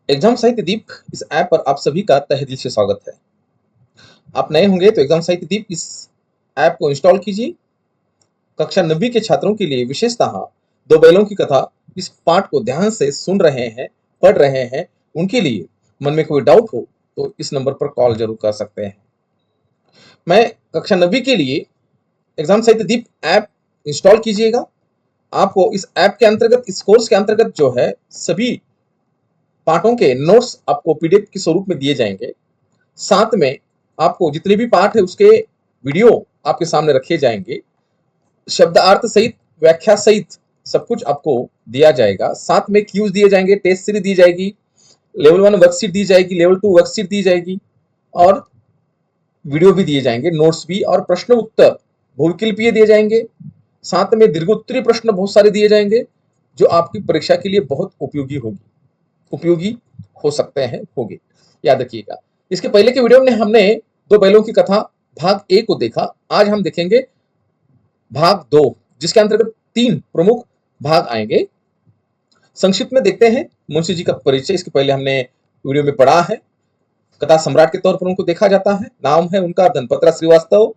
Exam साहित्य दीप इस app पर आप सभी का तहे दिल से स्वागत है। आप नए होंगे तो एग्जाम साहित्य दीप इस ऐप को इंस्टॉल कीजिए। कक्षा 9वीं के छात्रों के लिए विशेषतः दो बैलों की कथा इस पाठ को ध्यान से सुन रहे हैं, पढ़ रहे हैं, उनके लिए मन में कोई डाउट हो तो इस नंबर पर कॉल जरूर कर सकते हैं। मैं कक्षा 9वीं के लिए एग्जाम साहित्य दीप ऐप इंस्टॉल कीजिएगा। आपको इस ऐप के अंतर्गत, इस कोर्स के अंतर्गत जो है सभी पाठों के नोट्स आपको पीडीएफ के स्वरूप में दिए जाएंगे। साथ में आपको जितने भी पाठ है उसके वीडियो आपके सामने रखे जाएंगे। शब्दार्थ सहित, व्याख्या सहित सब कुछ आपको दिया जाएगा। साथ में क्यूज दिए जाएंगे, टेस्ट सीरीज दी जाएगी, लेवल 1 वर्कशीट दी जाएगी, लेवल 2 वर्कशीट दी जाएगी और वीडियो भी दिए जाएंगे, नोट्स भी, और प्रश्न उत्तर बहुविकल्पीय दिए जाएंगे। साथ में दीर्घोत्तरीय प्रश्न बहुत सारे दिए जाएंगे जो आपकी परीक्षा के लिए बहुत उपयोगी हो सकते हैं, होंगे, याद रखिएगा। इसके पहले के वीडियो में हमने दो बैलों की कथा भाग 1 को देखा। आज हम देखेंगे भाग 2, जिसके अंतर्गत 3 प्रमुख भाग आएंगे। संक्षिप्त में देखते हैं मुंशी जी का परिचय। इसके पहले हमने वीडियो में पढ़ा है। कथा सम्राट के तौर पर उनको देखा जाता है। नाम है उनका धनपत्रा श्रीवास्तव,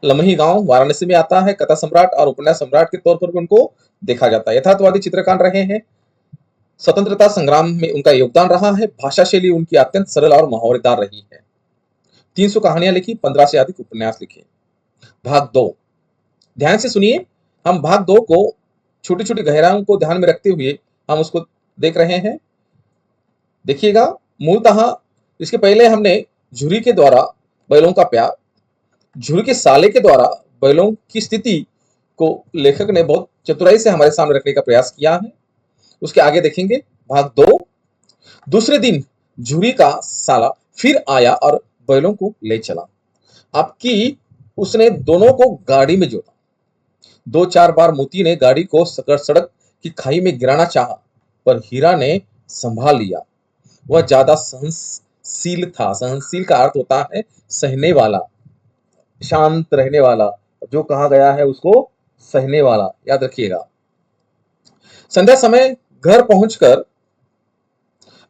लमही गांव वाराणसी में आता है। कथा सम्राट और उपन्यास सम्राट के तौर पर भी उनको देखा जाता है। यथार्थवादी चित्रकार रहे हैं। स्वतंत्रता संग्राम में उनका योगदान रहा है। भाषा शैली उनकी अत्यंत सरल और मुहावरेदार रही है। 300 कहानियां लिखी, 15 से अधिक उपन्यास लिखे। भाग 2, ध्यान से सुनिए। हम भाग 2 को छोटी छोटी गहराइयों को ध्यान में रखते हुए हम उसको देख रहे हैं। देखिएगा, मूलतः इसके पहले हमने झुरी के द्वारा बैलों का प्यार, झुरी के साले के द्वारा बैलों की स्थिति को लेखक ने बहुत चतुराई से हमारे सामने रखने का प्रयास किया है। उसके आगे देखेंगे भाग 2। दूसरे दिन झुरी का साला फिर आया और बैलों को ले चला। आपकी उसने दोनों को गाड़ी में जोता। 2-4 बार मोती ने गाड़ी को सड़क की खाई में गिराना चाहा, पर हीरा ने संभाल लिया। वह ज्यादा सहनशील था। सहनशील का अर्थ होता है सहने वाला, शांत रहने वाला, जो कहा गया है उसको सहने वाला, याद रखिएगा। संध्या समय घर पहुंचकर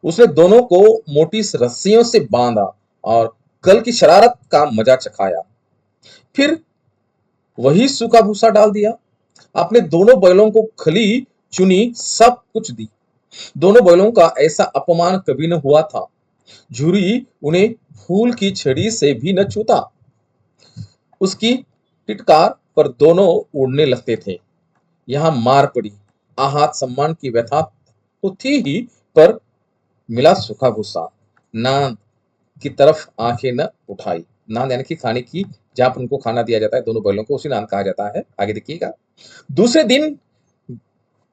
उसने दोनों को मोटी रस्सियों से बांधा और कल की शरारत का मजा चखाया। फिर वही सूखा भूसा डाल दिया। अपने दोनों बैलों को खली चुनी सब कुछ दी। दोनों बैलों का ऐसा अपमान कभी न हुआ था। झुरी उन्हें फूल की छड़ी से भी न छूता। उसकी टिटकार पर दोनों उड़ने लगते थे। यहां मार पड़ी। आहत सम्मान की व्यथा तो थी ही, पर मिला सूखा भूसा। नांद की तरफ आंखें न उठाई। नांद यानी कि खाने की, जहां पर उनको खाना दिया जाता है दोनों बैलों को, उसी नांद कहा जाता है। आगे देखिएगा। दूसरे दिन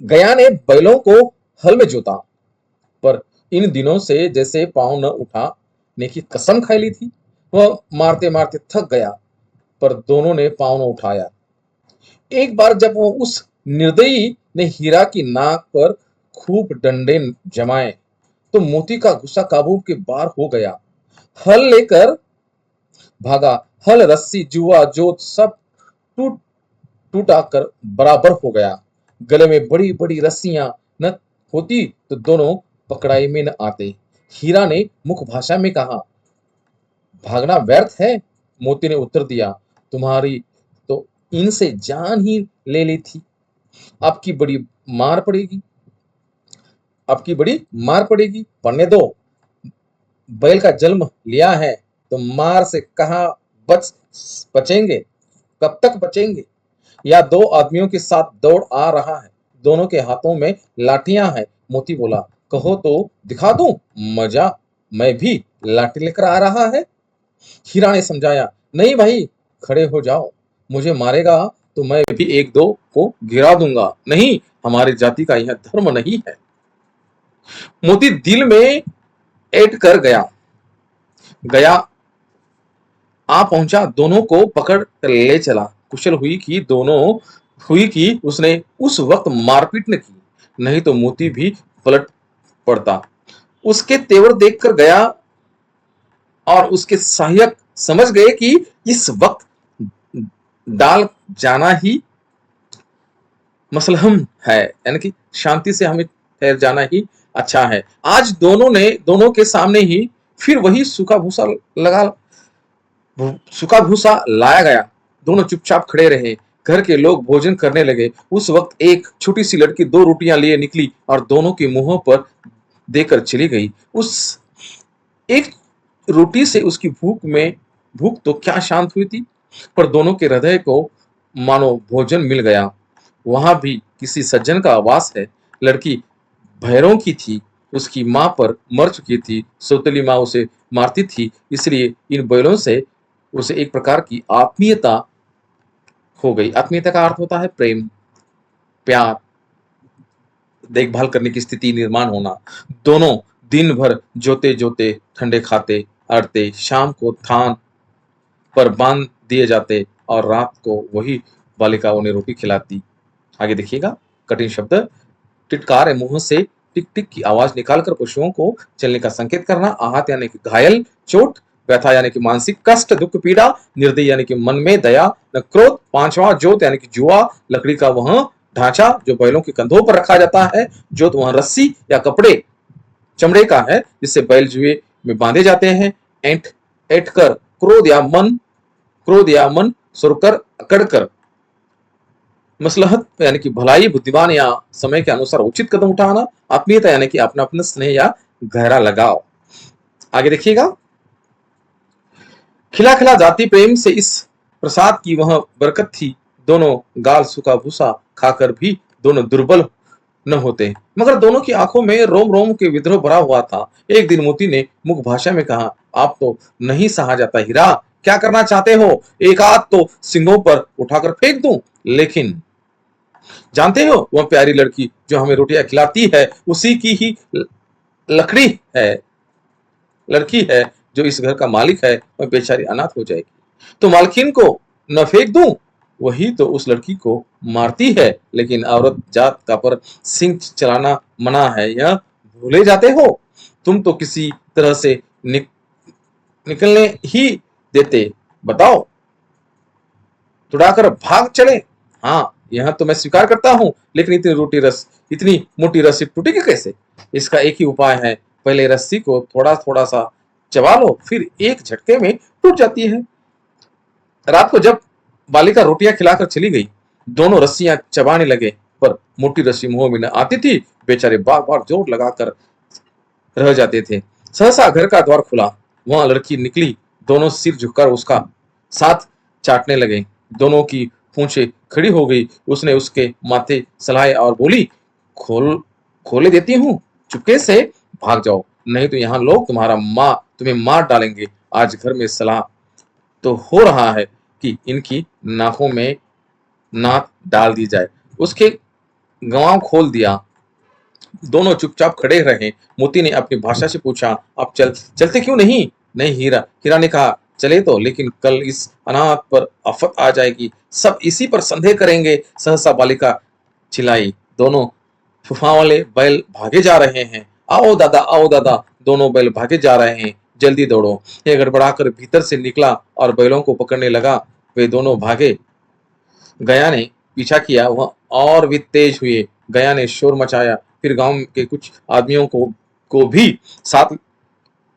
गया ने बैलों को हल में जोता, पर इन दिनों से जैसे पांव न उठाने की कसम खाई ली थी। वह मारते मारते थक गया, पर दोनों ने पांव न उठाया। एक बार जब वो उस निर्दयी ने हीरा की नाक पर खूब डंडे जमाए तो मोती का गुस्सा काबू के बाहर हो गया। हल लेकर भागा। हल, रस्सी, जुआ, जोत सब टूट टूटा कर बराबर हो गया। गले में बड़ी बड़ी रस्सियां न होती तो दोनों पकड़ाई में न आते। हीरा ने मुख भाषा में कहा, भागना व्यर्थ है। मोती ने उत्तर दिया, तुम्हारी तो इनसे जान ही ले ली थी। आपकी बड़ी मार पड़ेगी, आपकी बड़ी मार पड़ेगी। पढ़ने दो। बैल का जन्म लिया है तो मार से कहाँ बचेंगे, कब तक बचेंगे। या दो आदमियों के साथ दौड़ आ रहा है, दोनों के हाथों में लाठियां हैं। मोती बोला, कहो तो दिखा दूं मजा, मैं भी लाठी लेकर आ रहा है। हीरा ने समझाया, नहीं भाई, खड़े हो जाओ। मुझे मारेगा तो मैं भी एक दो को गिरा दूंगा। नहीं, हमारी जाति का यह धर्म नहीं है। मोती दिल में ऐठ कर गया गया आ पहुंचा, दोनों को पकड़ कर ले चला। कुशल हुई कि उसने उस वक्त मारपीट न की, नहीं तो मोती भी पलट पड़ता। उसके तेवर देखकर गया और उसके सहायक समझ गए कि इस वक्त डाल जाना ही मसलहम है, यानी कि शांति से हमें ठहर जाना ही अच्छा है। आज दोनों के सामने ही फिर वही लगा सूखा भूसा लाया गया। दोनों चुपचाप खड़े रहे। घर के लोग भोजन करने लगे। उस वक्त एक छोटी सी लड़की 2 रोटियां लिए निकली और दोनों के मुंहों पर देकर चली गई। उस एक रोटी से उसकी भूख तो क्या शांत हुई थी, पर दोनों के हृदय को मानो भोजन मिल गया। वहां भी किसी सज्जन का आवास है। लड़की भैरों की थी। उसकी माँ पर मर चुकी थी। सौतेली माँ उसे मारती थी, इसलिए इन बैलों से उसे एक प्रकार की आत्मीयता हो गई। आत्मीयता का अर्थ होता है प्रेम, प्यार, देखभाल करने की स्थिति निर्माण होना। दोनों दिन भर जोते जोते, ठंडे खाते, अड़ते, शाम को थान पर बांध दिए जाते और रात को वही बालिका उन्हें रोटी खिलाती। आगे देखिएगा, कठिन शब्द। टिटकार मुंह से टिक टिक की आवाज निकालकर पशुओं को चलने का संकेत करना। आहत यानी कि घायल, चोट। व्यथा यानी कि मानसिक कष्ट, दुख, पीड़ा। निर्दय यानी कि मन में दया न क्रोध। पांचवा जोत यानी कि जुआ, लकड़ी का वह ढांचा जो बैलों के कंधों पर रखा जाता है। जोत वह रस्सी या कपड़े चमड़े का है जिससे बैल जुए में बांधे जाते हैं। एंट एट कर, क्रोध या मन सुरकर, अकड़कर। मसलहत यानी कि भलाई, बुद्धिमान या समय के अनुसार उचित कदम उठाना। आत्मीयता यानी कि अपना अपना स्नेह या गहरा लगाव। आगे देखिएगा, खिला खिला जाति प्रेम से इस प्रसाद की वह बरकत थी। दोनों गाल सूखा भूसा खाकर भी दोनों दुर्बल न होते, मगर दोनों की आंखों में रोम रोम के विद्रोह भरा हुआ था। एक दिन मोती ने मुख भाषा में कहा, आप तो नहीं सहा जाता हीरा, क्या करना चाहते हो? एक हाथ तो सिंगों पर उठाकर फेंक दूं, लेकिन जानते हो वह प्यारी लड़की जो हमें रोटियां खिलाती है उसी की ही लकड़ी है लड़की है जो इस घर का मालिक है। वह बेचारी अनाथ हो जाएगी तो मालकिन को न फेंक दूं, वही तो उस लड़की को मारती है। लेकिन औरत जात का पर सिंह चलाना मना है, यह भूले जाते हो? तुम तो किसी तरह से निकलने ही देते, बताओ, तुड़ाकर भाग चले। हाँ, यह तो मैं स्वीकार करता हूं, लेकिन इतनी मोटी रस्सी टूटेगी कैसे? इसका एक ही उपाय है, पहले रस्सी को थोड़ा थोड़ा सा चबा लो, फिर एक झटके में टूट जाती है। रात को जब बालिका रोटियां खिलाकर चली गई, दोनों रस्सियां चबाने लगे, पर मोटी रस्सी मुंह में न आती थी। बेचारे बार बार जोर लगाकर रह जाते थे। सहसा घर का द्वार खुला। वहां लड़की निकली। दोनों सिर झुककर उसका साथ चाटने लगे। दोनों की पूंछें खड़ी हो गई। उसने उसके माथे सहलाए और बोली, खोल खोले देती हूँ, चुपके से भाग जाओ, नहीं तो यहाँ लोग तुम्हें मार डालेंगे। आज घर में सलाह तो हो रहा है कि इनकी नाकों में नाक डाल दी जाए। उसके गवाह खोल दिया। दोनों चुपचाप खड़े रहे। मोती ने अपनी भाषा से पूछा, आप चलते क्यों नहीं? नहीं हीरा, हीरा ने कहा, चले तो, लेकिन कल इस अनाथ पर आफत आ जाएगी, सब इसी पर संदेह करेंगे। सहसा बालिका चिल्लाई, दोनों फुफा वाले बैल भागे जा रहे हैं। आओ दादा, आओ दादा। दोनों बैल भागे जा रहे हैं, जल्दी दौड़ो। यह गड़बड़ाकर भीतर से निकला और बैलों को पकड़ने लगा। वे दोनों भागे। गया ने पीछा किया, वह और भी तेज हुए। गया ने शोर मचाया। फिर गांव के कुछ आदमियों को भी साथ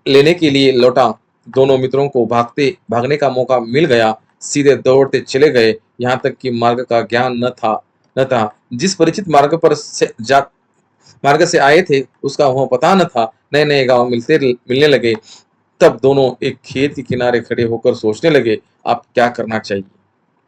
लेने के लिए लौटा। दोनों मित्रों को भागने का मौका मिल गया। सीधे दौड़ते चले गए, यहाँ तक कि मार्ग का ज्ञान न था। जिस परिचित मार्ग से आए थे उसका वह पता न था। नए नए गांव मिलने लगे। तब दोनों एक खेत के किनारे खड़े होकर सोचने लगे, अब क्या करना चाहिए।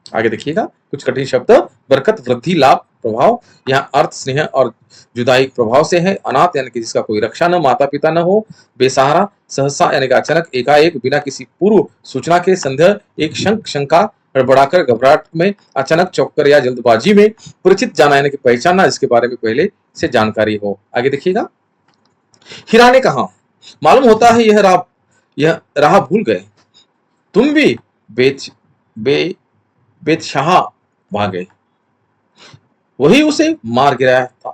आगे देखिएगा, कुछ कठिन शब्द। बरकत, वृद्धि, लाभ, प्रभाव। यहाँ अर्थ स्नेह और जुदाई प्रभाव से है। अनाथ यानी कि जिसका कोई रक्षा न, माता पिता न हो। बेसहारा। सहसा यानी कि अचानक, एकाएक, बिना किसी पूर्व सूचना के। संदेह, एक शंका, गड़बड़ाकर, घबराहट में, अचानक, चौंककर या जल्दबाजी में। परिचित, जाना यानी कि पहचानना, जिसके बारे में पहले से जानकारी हो। आगे देखिएगा, हीरा ने कहा, मालूम होता है यह राह भूल गए। तुम भी बेच बे बेतशाह भागे। वही उसे मार गिराया था।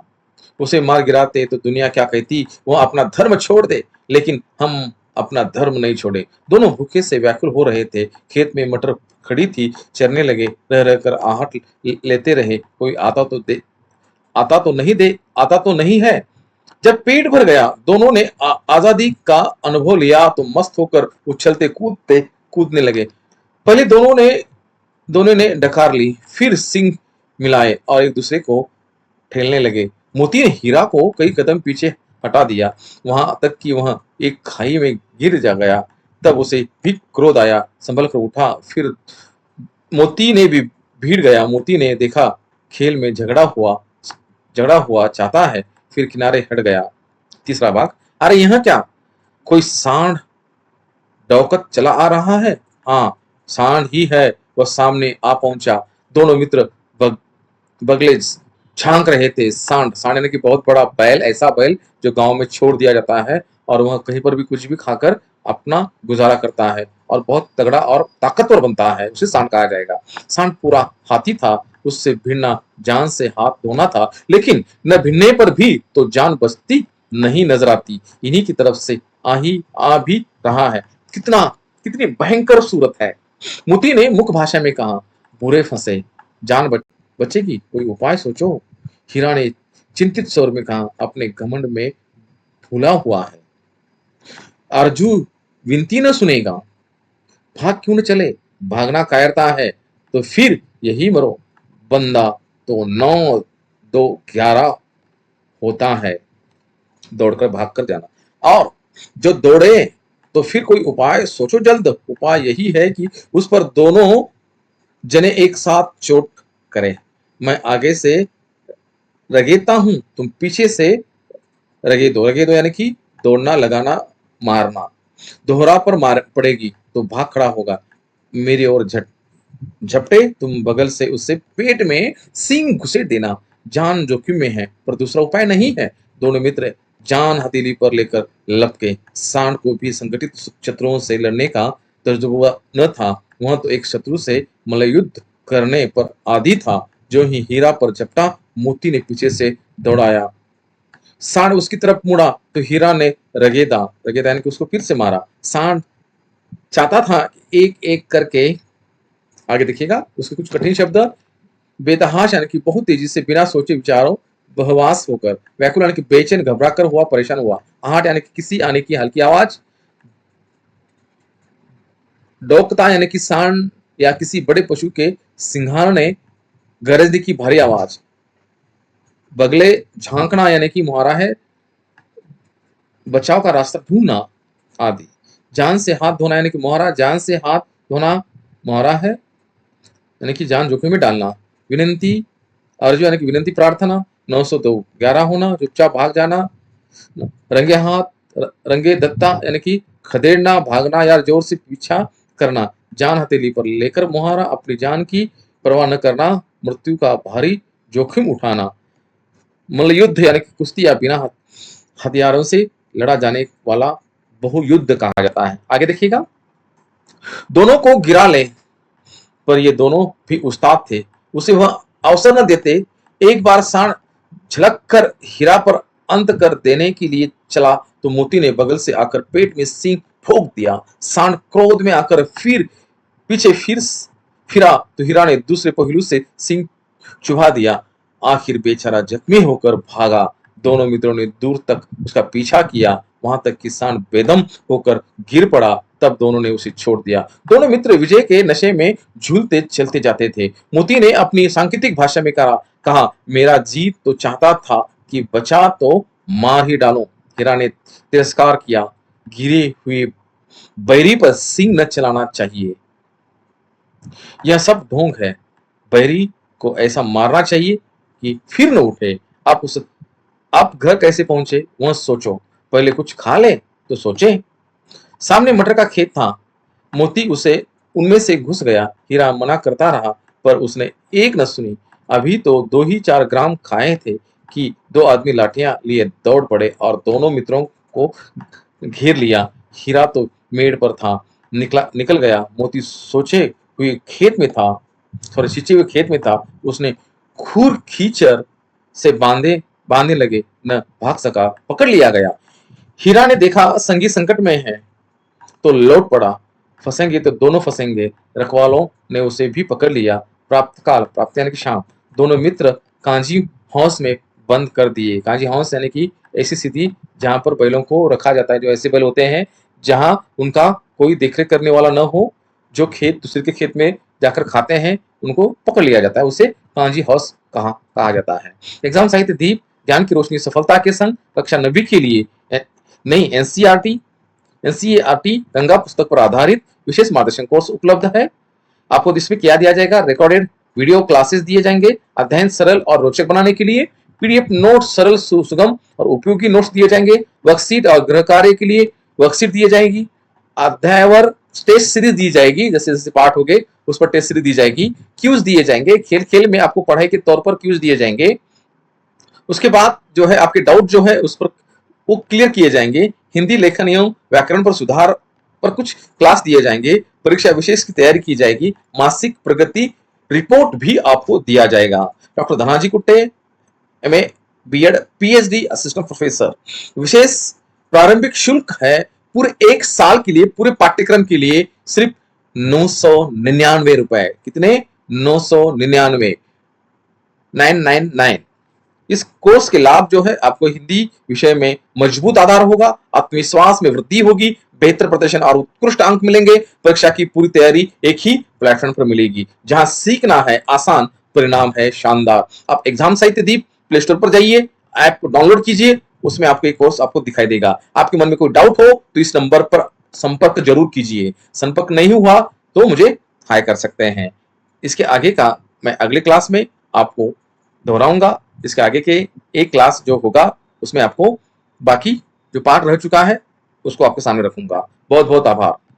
उसे मार गिराते तो दुनिया क्या कहती, वह अपना धर्म छोड़ दे। लेकिन हम अपना धर्म नहीं छोड़े। दोनों भूखे से व्याकुल हो रहे थे। खेत में मटर खड़ी थी, चरने लगे। रह रहकर आहट लेते रहे, कोई आता तो नहीं है। जब पेट भर गया, दोनों ने आजादी का अनुभव लिया तो मस्त होकर उछलते कूदते कूदने लगे। पहले दोनों ने डकार ली, फिर सिंग मिलाए और एक दूसरे को ठेलने लगे। मोती ने हीरा को कई कदम पीछे हटा दिया, वहां तक कि वह एक खाई में गिर जा गया। तब उसे भी क्रोध आया, संभल कर उठा, फिर मोती ने भी भीड़ गया। मोती ने देखा खेल में झगड़ा हुआ चाहता है, फिर किनारे हट गया। तीसरा भाग। अरे यहाँ क्या, कोई सांड डौकत चला आ रहा है। हाँ, सांड ही है। वह सामने आ पहुंचा। दोनों मित्र बग, बगले झांक रहे थे। सांड सांड यानी कि बहुत बड़ा बैल, ऐसा बैल जो गांव में छोड़ दिया जाता है और वह कहीं पर भी कुछ भी खाकर अपना गुजारा करता है और बहुत तगड़ा और ताकतवर बनता है, उसे सांड कहा जाएगा। सांड पूरा हाथी था, उससे भिड़ना जान से हाथ धोना था, लेकिन न भिड़ने पर भी तो जान बचती नहीं नजर आती। इन्हीं की तरफ से आ भी रहा है। कितना कितनी भयंकर सूरत है। मोती ने मुख भाषा में कहा, बुरे फंसे, जान बचेगी, कोई उपाय सोचो। हीरा ने चिंतित स्वर में कहा, अपने घमंड में भूला हुआ है। अर्जू विनती न सुनेगा, भाग क्यों न चले। भागना कायरता है तो फिर यही मरो। बंदा तो 9 2 11 होता है, दौड़कर भाग कर जाना। और जो दौड़े तो फिर कोई उपाय सोचो जल्द। उपाय यही है कि उस पर दोनों जने एक साथ चोट करें। मैं आगे से रगेता हूं, तुम पीछे से रगे दो यानी कि दौड़ना, लगाना, मारना। दोहरा पर मार पड़ेगी तो भाग खड़ा होगा। मेरी ओर झपटे, तुम बगल से उससे पेट में सींग घुसे देना। जान जोखिम में है पर दूसरा उपाय नहीं है। दोनों मित्र जान हथेली पर लेकर लपके। सांड को भी संगठित शत्रुओं से लड़ने का तजुर्बा न था, वह तो एक शत्रु से मल्लयुद्ध करने पर आदी था। जो ही हीरा पर झपटा, मोती ने पीछे से दौड़ाया। सांड उसकी तरफ मुड़ा तो हीरा ने रगेदा रगेदा यानी कि उसको फिर से मारा। सांड चाहता था एक एक करके, आगे देखिएगा उसके कुछ कठिन शब्द, बेतहाश यानी कि बहुत तेजी से बिना सोचे विचारों बहवास होकर, व्याकुल यानी कि बेचैन, घबरा कर हुआ, परेशान हुआ, आहट यानी कि किसी आने की हल्की आवाज, डोकता यानी कि सांड या किसी बड़े पशु के सिंघाड़ने गरजने की भारी आवाज, बगले झांकना यानी कि मुहारा है, बचाव का रास्ता ढूंढना आदि। जान से हाथ धोना यानी कि मुहारा, जान से हाथ धोना मुहारा है यानी कि जान जोखिम में डालना। विनंती अर्जुन यानी कि विनंती प्रार्थना। 9 2 11 होना, चुपचाप भाग जाना। रंगे हाथ रंगे दत्ता यानी कि खदेड़ना, भागना या जोर से पीछा करना। जान हथेली पर लेकर मुहारा, अपनी जान की परवाह न करना, मृत्यु का भारी जोखिम उठाना। मल्लयुद्ध यानी कि कुश्ती या बिना हथियारों से लड़ा जाने वाला बहुयुद्ध कहा जाता है। आगे देखिएगा। दोनों को गिरा ले, पर ये दोनों भी उस्ताद थे, उसे वह अवसर न देते। एक बार सांड झलक कर हीरा पर अंत कर देने के लिए चला तो मोती ने बगल से आकर पेट में सींग ठोक दिया। सांड क्रोध में आकर फिर फिरा तो हीरा ने दूसरे पहलू से सींग चुभा दिया। आखिर बेचारा जख्मी होकर भागा। दोनों मित्रों ने दूर तक उसका पीछा किया, वहां तक कि सांड बेदम होकर गिर पड़ा। तब दोनों ने उसे छोड़ दिया। दोनों मित्र विजय के नशे में झूलते चलते जाते थे। मोती ने अपनी सांकेतिक भाषा में कहा, मेरा जीत तो चाहता था कि बचा तो मार ही डालो। हीरा ने तिरस्कार किया, गिरे हुए बैरी पर सींग न चलाना चाहिए, यह सब ढोंग है। बैरी को ऐसा मारना चाहिए कि फिर न उठे। आप घर कैसे पहुंचे वह सोचो, पहले कुछ खा ले तो सोचे। सामने मटर का खेत था, मोती उसे उनमें से घुस गया। हीरा मना करता रहा पर उसने एक न सुनी। अभी तो 2 ही 4 ग्राम खाए थे कि 2 आदमी लाठियां लिए दौड़ पड़े और दोनों मित्रों को घेर लिया। हीरा तो मेड़ पर था, निकल गया। मोती सींचे हुए खेत में था। उसने खूर खींचर से बांधने लगे, न भाग सका, पकड़ लिया गया। हीरा ने देखा संगी संकट में है तो लौट पड़ा, फंसेंगे तो दोनों फंसेंगे। रखवालों ने उसे भी पकड़ लिया। प्राप्त यानी कि शाम। दोनों मित्र कांजी हौस में बंद कर दिए। कांजी हाउस यानी कि ऐसी स्थिति जहां पर बैलों को रखा जाता है, जो ऐसे बैल होते हैं जहां उनका कोई देखरेख करने वाला न हो, जो खेत दूसरे के खेत में जाकर खाते हैं, उनको पकड़ लिया जाता है, उसे कांजी हाउस कहा जाता है। एग्जाम साहित्य दीप ज्ञान की रोशनी सफलता के संग कक्षा 9वीं के लिए नई एनसीईआरटी गंगा पुस्तक पर आधारित विशेष मार्गदर्शन कोर्स उपलब्ध है। आपको इसमें क्या दिया जाएगा, रिकॉर्डेड वीडियो क्लासेस दिए जाएंगे, अध्ययन सरल और रोचक बनाने के लिए पीडीएफ नोट्स सरल सुगम और उपयोगी नोट्स दिए जाएंगे, वर्कशीट और गृह कार्य के लिए वर्कशीट दिए जाएगी, अध्यायवर टेस्ट सीरीज दी जाएगी, जैसे जैसे पाठ हो गए उस पर टेस्ट सीरीज दी जाएगी, क्यूज दिए जाएंगे, खेल खेल में आपको पढ़ाई के तौर पर क्यूज दिए जाएंगे। उसके बाद जो है आपके डाउट जो है उस पर वो क्लियर किए जाएंगे। हिंदी लेखन एवं व्याकरण पर सुधार पर कुछ क्लास दिए जाएंगे, परीक्षा विशेष की तैयारी की जाएगी, मासिक प्रगति रिपोर्ट भी आपको दिया जाएगा। Doctor Dhanaji Kutte, MA BEd PhD assistant professor. विशेष प्रारंभिक शुल्क है पूरे 1 साल के लिए, पूरे पाठ्यक्रम के लिए सिर्फ 999 रुपए। कितने? 999, 999। इस कोर्स के लाभ जो है आपको हिंदी विषय में मजबूत आधार होगा, आत्मविश्वास में वृद्धि होगी, बेहतर प्रदर्शन और उत्कृष्ट अंक मिलेंगे। परीक्षा की पूरी तैयारी एक ही प्लेटफॉर्म पर मिलेगी, जहां सीखना है आसान, परिणाम है शानदार। आप एग्जाम साहित्य दीप प्ले स्टोर पर जाइए, ऐप को डाउनलोड कीजिए, उसमें आपको एक कोर्स आपको दिखाई देगा। आपके मन में कोई डाउट हो तो इस नंबर पर संपर्क जरूर कीजिए। संपर्क नहीं हुआ तो मुझे हाय कर सकते हैं। इसके आगे का मैं अगले क्लास में आपको दोहराऊंगा। इसके आगे के एक क्लास जो होगा उसमें आपको बाकी जो पार्ट रह चुका है उसको आपके सामने रखूंगा। बहुत बहुत आभार।